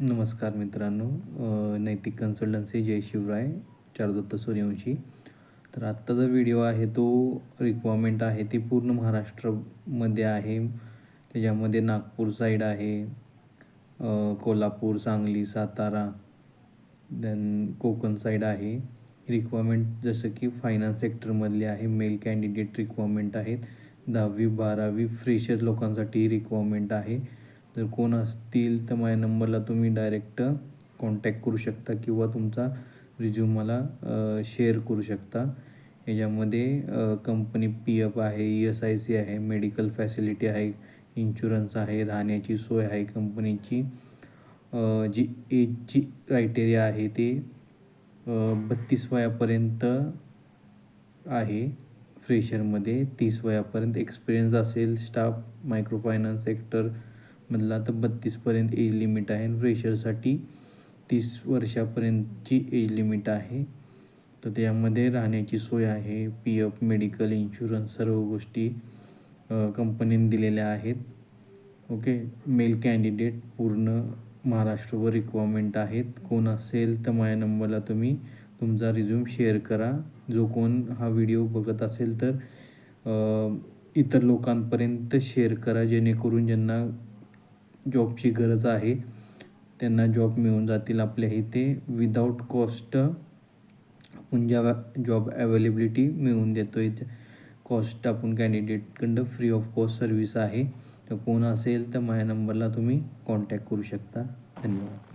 नमस्कार मित्रांनो. नैतिक कन्सल्टन्सी जय शिवराय, चारुदत्त सूर्यवंशी. तर आत्ताचा व्हिडिओ आहे तो रिक्वायरमेंट आहे ती पूर्ण महाराष्ट्रामध्ये आहे. त्याच्यामध्ये नागपूर साईड आहे, कोल्हापूर, सांगली, सातारा, देन कोकण साईड आहे. रिक्वायरमेंट जसं की फायनान्स सेक्टरमधली आहे. मेल कॅन्डिडेट रिक्वायरमेंट आहेत. 10वी-12वी फ्रेशर लोकांसाठी रिक्वायरमेंट आहे. जर कोण असतील तर माझ्या नंबरला तुम्ही डायरेक्ट कॉन्टॅक्ट करू शकता किंवा तुमचा रिझ्यूम मला शेअर करू शकता. याच्यामध्ये कंपनी PF आहे, ESIC आहे, मेडिकल फॅसिलिटी आहे, इन्शुरन्स आहे, राहण्याची सोय आहे कंपनीची. जी एजची क्रायटेरिया आहे ते 32 वयापर्यंत आहे. फ्रेशरमध्ये 30 वयापर्यंत एक्सपिरियन्स असेल स्टाफ मायक्रो फायनान्स सेक्टरमधला तर 32पर्यंत एज लिमिट आहे. फ्रेशरसाठी 30 वर्षापर्यंतची एज लिमिट आहे. तर त्यामध्ये राहण्याची सोय आहे, PF, मेडिकल, इन्शुरन्स सर्व गोष्टी कंपनीने दिलेल्या आहेत. ओके. मेल कॅन्डिडेट पूर्ण महाराष्ट्रभर रिक्वायरमेंट आहेत. कोण असेल तर माझ्या नंबरला तुम्ही तुमचा रिझ्यूम शेअर करा. जो कोण हा व्हिडिओ बघत असेल तर इतर लोकांपर्यंत शेअर करा, जेणेकरून ज्यांना जॉबची गरज आहे त्यांना जॉब मिळून जातील आपल्या इथे. विदाऊट कॉस्ट आपण जॉब अवेलेबिलिटी मिळवून देतो आहे. कॉस्ट आपण कॅन्डिडेटकडं फ्री ऑफ कॉस्ट सर्व्हिस आहे. तर कोण असेल तर माझ्या नंबरला तुम्ही कॉन्टॅक्ट करू शकता. धन्यवाद.